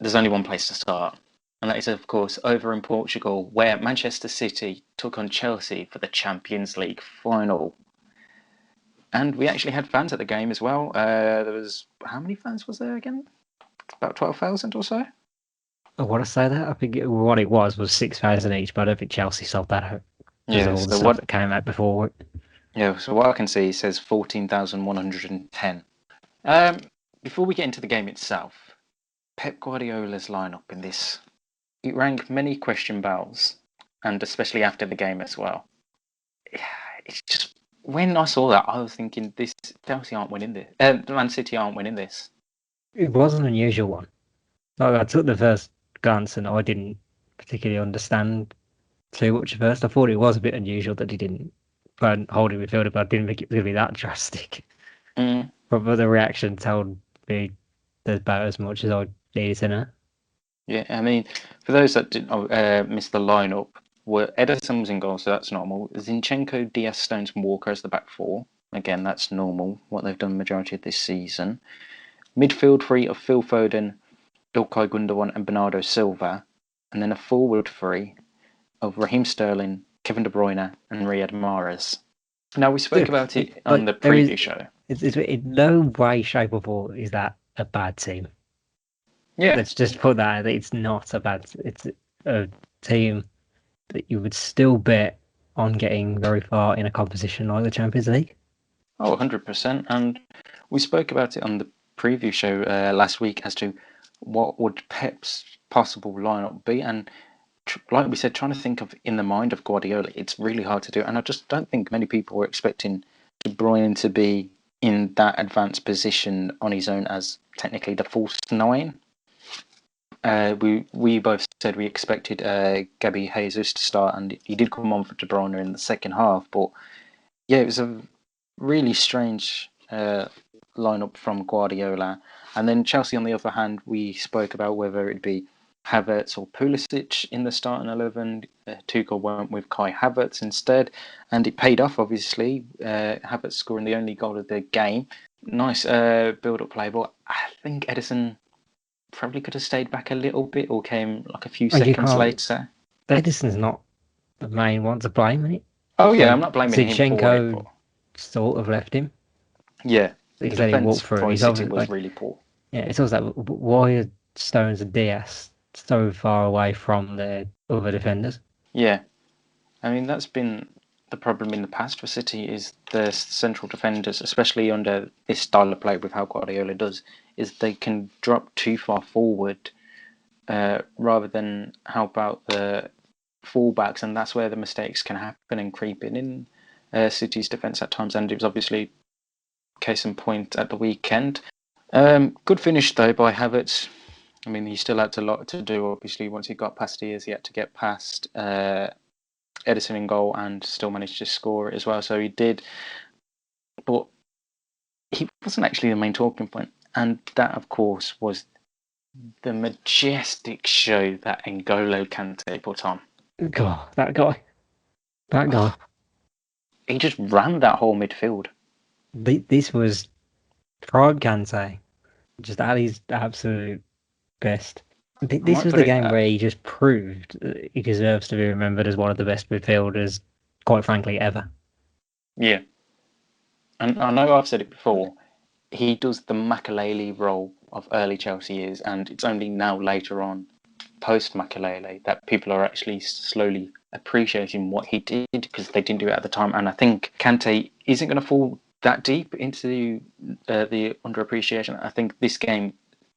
there's only one place to start, and that is, of course, over in Portugal, where Manchester City took on Chelsea for the Champions League final. And we actually had fans at the game as well. There was, how many fans was there again? About 12,000 or so? I want to say that. I think what it was 6,000 each, but I don't think Chelsea sold that out because of Yeah, all the so stuff what that came out before. so what I can see says 14,110. Before we get into the game itself, Pep Guardiola's lineup in this, it rang many question bells, and especially after the game as well. It's just, when I saw that, I was thinking, this Chelsea aren't winning this. Man City aren't winning this. It was an unusual one. Like, I took the first glance and I didn't particularly understand too much at first. I thought it was a bit unusual that he didn't play holding midfielder, but I didn't think it was going to be that drastic. Mm. But the reaction told me about as much as I needed to know. Yeah, I mean, for those that didn't miss the lineup, were Ederson was in goal, so that's normal. Zinchenko, Diaz, Stones, and Walker as the back four. Again, that's normal, what they've done the majority of this season. Midfield three of Phil Foden, Ilkay Gundogan, and Bernardo Silva. And then a forward three of Raheem Sterling, Kevin De Bruyne, and Riyad Mahrez. Now, we spoke about it on the There is, preview show. it's in no way, shape, or form is that a bad team. Yeah. Let's just put that. It's not a bad. It's a team that you would still bet on getting very far in a competition like the Champions League. Oh, 100%. And we spoke about it on the preview show last week as to what would Pep's possible lineup be. And like we said, trying to think of in the mind of Guardiola, it's really hard to do. And I just don't think many people were expecting De Bruyne to be in that advanced position on his own as technically the false nine. We both said we expected Gabby Jesus to start, and he did come on for De Bruyne in the second half. But yeah, it was a really strange lineup from Guardiola. And then Chelsea, on the other hand, we spoke about whether it'd be Havertz or Pulisic in the starting 11. Tuchel went with Kai Havertz instead, and it paid off, obviously. Havertz scoring the only goal of the game. Nice build-up play, but I think Ederson probably could have stayed back a little bit or came like a few seconds later. Ederson's not the main one to blame, is it? Oh yeah, I'm not blaming him for it, but Zinchenko sort of left him. yeah, He the said he walked defence through. for He's City obviously was like, really poor. yeah, it's also that why are Stones and Diaz so far away from the other defenders? Yeah, I mean that's been the problem in the past for City is the central defenders, especially under this style of play with how Guardiola does, is they can drop too far forward rather than help out the fullbacks, and that's where the mistakes can happen and creep in City's defence at times. And it was obviously case in point at the weekend. Good finish though by Havertz. I mean, he still had a lot to do. Obviously, once he got past Diaz, he had to get past Ederson in goal and still managed to score it as well. So he did, but he wasn't actually the main talking point. And that, of course, was the majestic show that N'Golo Kante put on. God, that guy. He just ran that whole midfield. This was prime Kante, just at his absolute best. This was the game where he just proved that he deserves to be remembered as one of the best midfielders, quite frankly, ever. Yeah. And I know I've said it before, he does the Makelele role of early Chelsea years, and it's only now later on, post Makelele, that people are actually slowly appreciating what he did because they didn't do it at the time. And I think Kante isn't going to fall that deep into the underappreciation. I think this game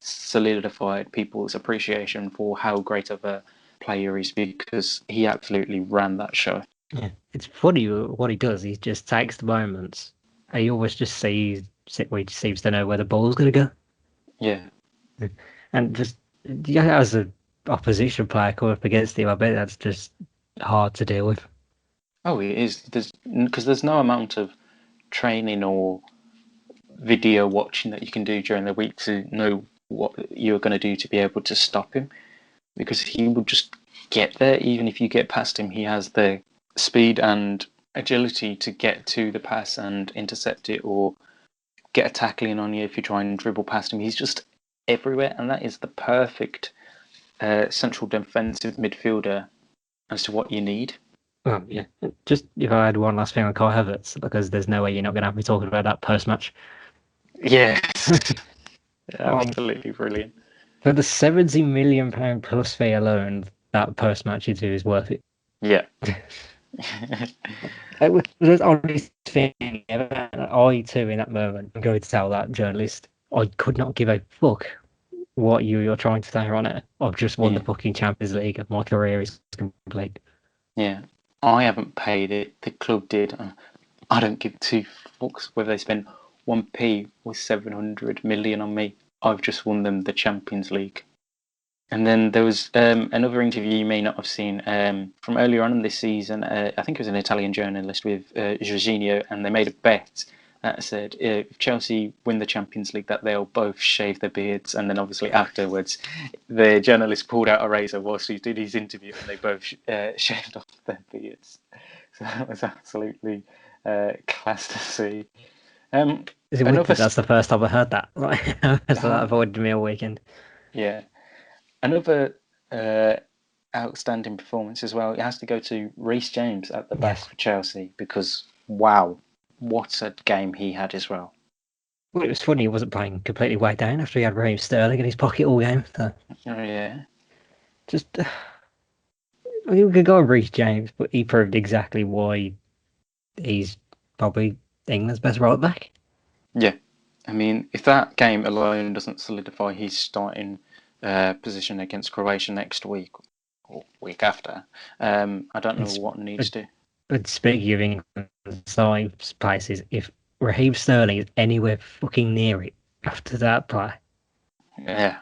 solidified people's appreciation for how great of a player he is because he absolutely ran that show. Yeah, it's funny what he does. He just takes the moments. He always just seems to know where the ball's going to go. Yeah. And just as an opposition player coming up against him, I bet that's just hard to deal with. Oh, it is. Because there's no amount of training or video watching that you can do during the week to know what you're going to do to be able to stop him. Because he will just get there. Even if you get past him, he has the speed and agility to get to the pass and intercept it or get a tackling on you if you try and dribble past him. He's just everywhere, and that is the perfect central defensive midfielder as to what you need. Oh, yeah. Just if I had one last thing on Kai Havertz, because there's no way you're not going to have me talking about that post-match. Yes. Absolutely brilliant. For the £70 million plus fee alone, that post-match interview is worth it. Yeah. There's honest thing, I too, in that moment, I'm going to tell that journalist, I could not give a fuck what you're trying to say on it. I've just won the fucking Champions League and my career is complete. Yeah. I haven't paid it. The club did. I don't give two fucks whether they spend 1p or 700 million on me. I've just won them the Champions League. And then there was another interview you may not have seen from earlier on in this season. I think it was an Italian journalist with Jorginho, and they made a bet that said if Chelsea win the Champions League, that they'll both shave their beards. And then obviously afterwards, the journalist pulled out a razor whilst he did his interview, and they both shaved off their beards. So that was absolutely class to see. Is it weird that that's the first time I heard that? So that avoided me all weekend. Yeah. Another outstanding performance as well. It has to go to Reece James at the back for Chelsea because, wow, what a game he had as well. Well, it was funny he wasn't playing completely way down after he had Raheem Sterling in his pocket all game. So. Oh, yeah. Just, we could go on Reece James, but he proved exactly why he's probably England's best right back. Yeah. I mean, if that game alone doesn't solidify his starting position against Croatia next week or week after, I don't know what needs to. But speaking of England's starting places, if Raheem Sterling is anywhere fucking near it after that play. Yeah.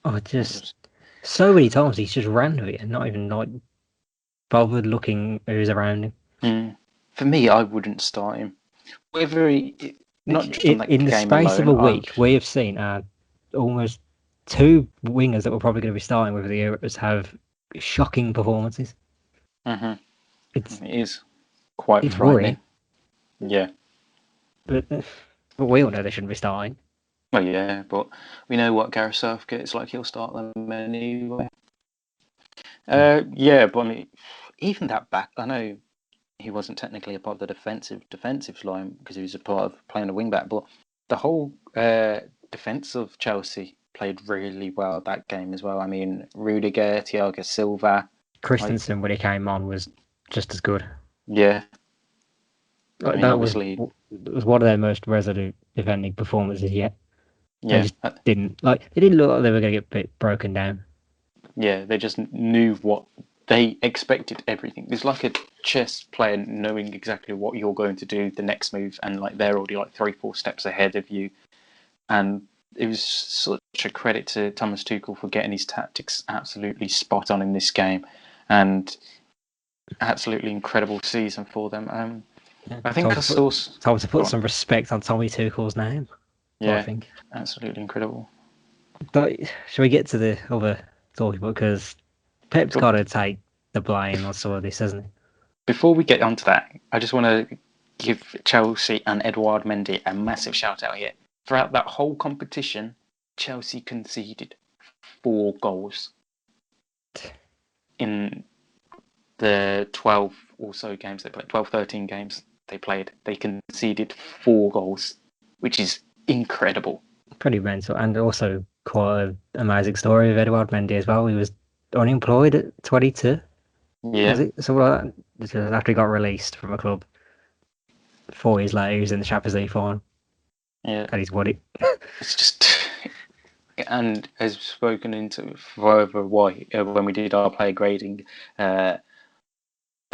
Oh, just so many times he's just ran with it and not even like bothered looking who's around him. For me, I wouldn't start him. Whether he, not just on that in the game space alone, of a week, we have seen almost two wingers that we're probably going to be starting with the Euros have shocking performances. Mm-hmm. It is quite frightening. Worrying. Yeah. But we all know they shouldn't be starting. Well, yeah, but we know what Gareth Southgate is like. He'll start them anyway. Yeah, but I mean, even that back, I know he wasn't technically a part of the defensive line because he was a part of playing a wing back, but the whole defence of Chelsea played really well that game as well. I mean, Rudiger, Thiago Silva, Christensen when he came on was just as good. Yeah. I mean, that was one of their most resolute defending performances yet. Yeah, they didn't look like they were going to get broken down. Yeah, they just knew what they expected. Everything. It's like a chess player knowing exactly what you're going to do the next move, and like they're already like 3-4 steps ahead of you. And it was such a credit to Thomas Tuchel for getting his tactics absolutely spot on in this game, and absolutely incredible season for them. I think I saw time to put some respect on Tommy Tuchel's name. Yeah, I think absolutely incredible. But shall we get to the other talking about, because Pep's got to take the blame on some of this, hasn't he? Before we get onto that, I just want to give Chelsea and Edouard Mendy a massive shout out here. Throughout that whole competition, Chelsea conceded 4 goals in the 12 or so games they played, 12, 13 games they played. They conceded 4 goals, which is incredible. Pretty mental, and also quite an amazing story of Edouard Mendy as well. He was unemployed at 22. Yeah. Was it? So after he got released from a club, 4 years later, he was in the Champions League final. Yeah. And he's won it. It's just... And has spoken into further why, when we did our player grading, that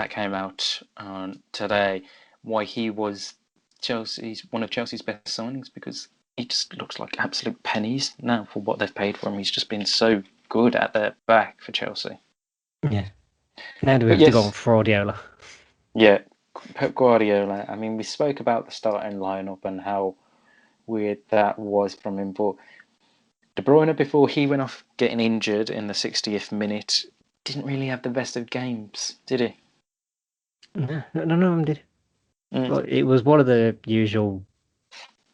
came out today, why he was one of Chelsea's best signings, because he just looks like absolute pennies now for what they've paid for him. He's just been so good at the back for Chelsea. Yeah. Now do we have to go on Guardiola? Yeah, Pep Guardiola. I mean, we spoke about the starting lineup and how weird that was from him, but De Bruyne, before he went off getting injured in the 60th minute, didn't really have the best of games, did he? No, none of them did. But it was one of the usual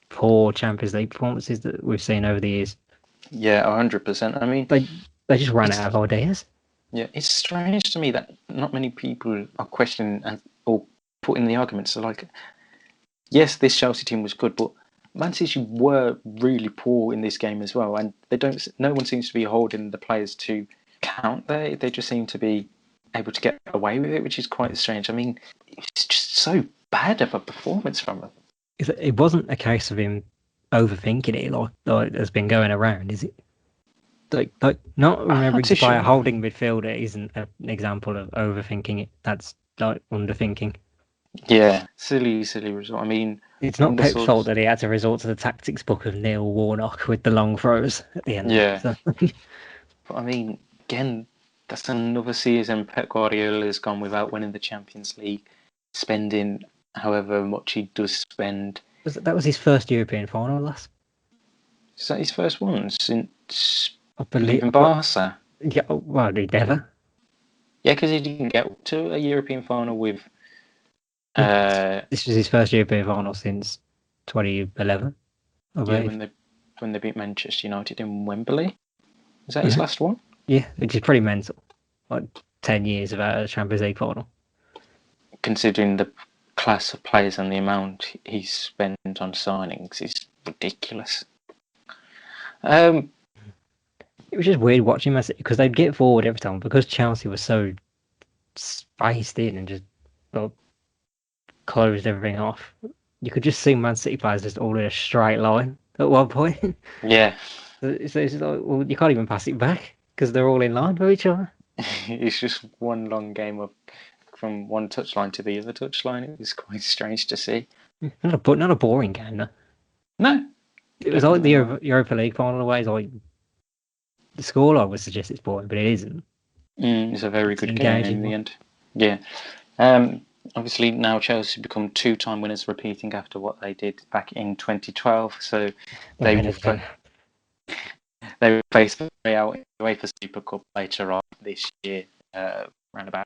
poor Champions League performances that we've seen over the years. Yeah, 100%. I mean, They just ran out of ideas. yeah, it's strange to me that not many people are questioning or putting the arguments. So, like, yes, this Chelsea team was good, but Man City were really poor in this game as well, and they don't. No one seems to be holding the players to count there. They just seem to be able to get away with it, which is quite strange. I mean, it's just so bad of a performance from them. It wasn't a case of him overthinking it, like has been going around, is it? Like not I'm not remembering too to play a sure. holding midfielder isn't an example of overthinking it. That's like underthinking. Yeah, silly result. I mean, It's not under Pep's fault sorts. that he had to resort to the tactics book of Neil Warnock with the long throws at the end. Yeah, So but I mean, again, that's another season Pep Guardiola has gone without winning the Champions League, spending however much he does spend. that was his first European final last. Is that his first one since I believe. leaving Barca? Yeah, well, he never. Yeah, because he didn't get to a European final with. This was his first European final since 2011, I Yeah, believe. when they beat Manchester United in Wembley. Is that his Mhm. last one? Yeah, which is pretty mental. Like 10 years without a Champions League final. Considering the class of players and the amount he's spent on signings is ridiculous. It was just weird watching Man City because they'd get forward every time because Chelsea was so spaced in and just well, closed everything off. You could just see Man City players just all in a straight line at one point. Yeah, So it's like, well, you can't even pass it back because they're all in line with each other. it's just one long game of from one touchline to the other touchline. It was quite strange to see. Not a boring game, though. No, It was like definitely the not. Europa League final ways. Like the scoreline would suggest it's boring, but it isn't. It's a very It's an good game engaging in the one. end. Yeah. Um, Obviously, now Chelsea become two-time winners, repeating after what they did back in 2012. So I they mean, will they will face the way out in the UEFA Super Cup later on this year, around about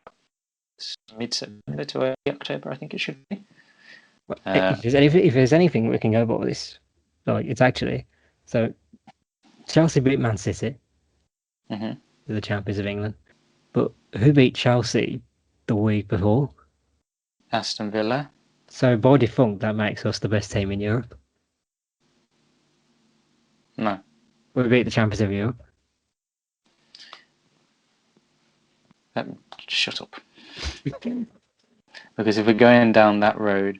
mid-September to early October, I think it should be. if there's anything we can go about with this, like it's actually so Chelsea beat Man City, Mm-hmm. the champions of England, but who beat Chelsea the week before? Aston Villa. So by default, that makes us the best team in Europe. No. We beat the champions of Europe. Shut up. Because if we're going down that road,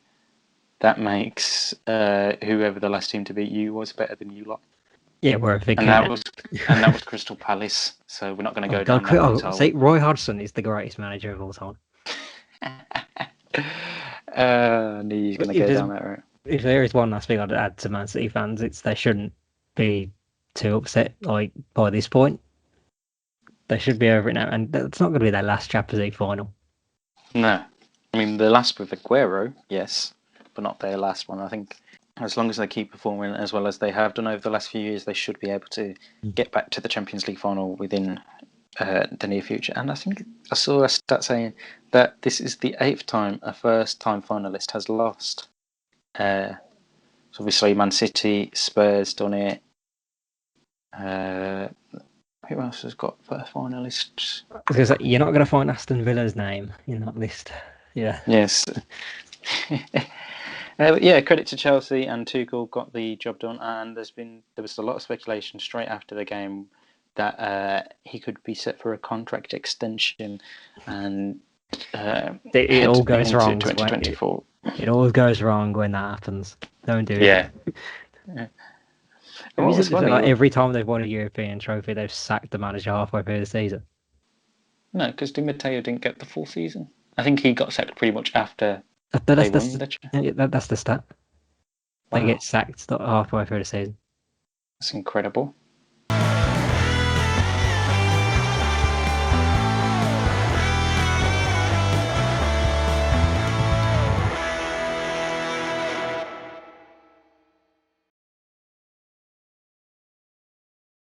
that makes whoever the last team to beat you was better than you lot. Yeah, we're a big And that was Crystal Palace. So we're not going to go down that route, are see, we? Roy Hodgson is the greatest manager of all time. I knew you was But going to go down that route. if there is one last thing I'd add to Man City fans, it's they shouldn't be too upset. Like by this point, they should be over it now, and it's not going to be their last Champions League final. No. I mean, the last with Aguero, yes, but not their last one. I think as long as they keep performing as well as they have done over the last few years, they should be able to get back to the Champions League final within the near future. And I think I saw a stat saying that this is the 8th time a first-time finalist has lost. So obviously, Man City, Spurs done it. Who else has got first finalists? Because you're not going to find Aston Villa's name in that list. Yeah. Yes. Yeah, credit to Chelsea and Tuchel got the job done, and there was a lot of speculation straight after the game that he could be set for a contract extension and It head all goes into wrong. 2024. It always goes wrong when that happens. Don't do it. Yeah. And what was funny? Like every time they've won a European trophy, they've sacked the manager halfway through the season. No, because Di Matteo didn't get the full season. I think he got sacked pretty much after they That's won the. that's the stat. They Wow, get sacked halfway through the season. that's incredible.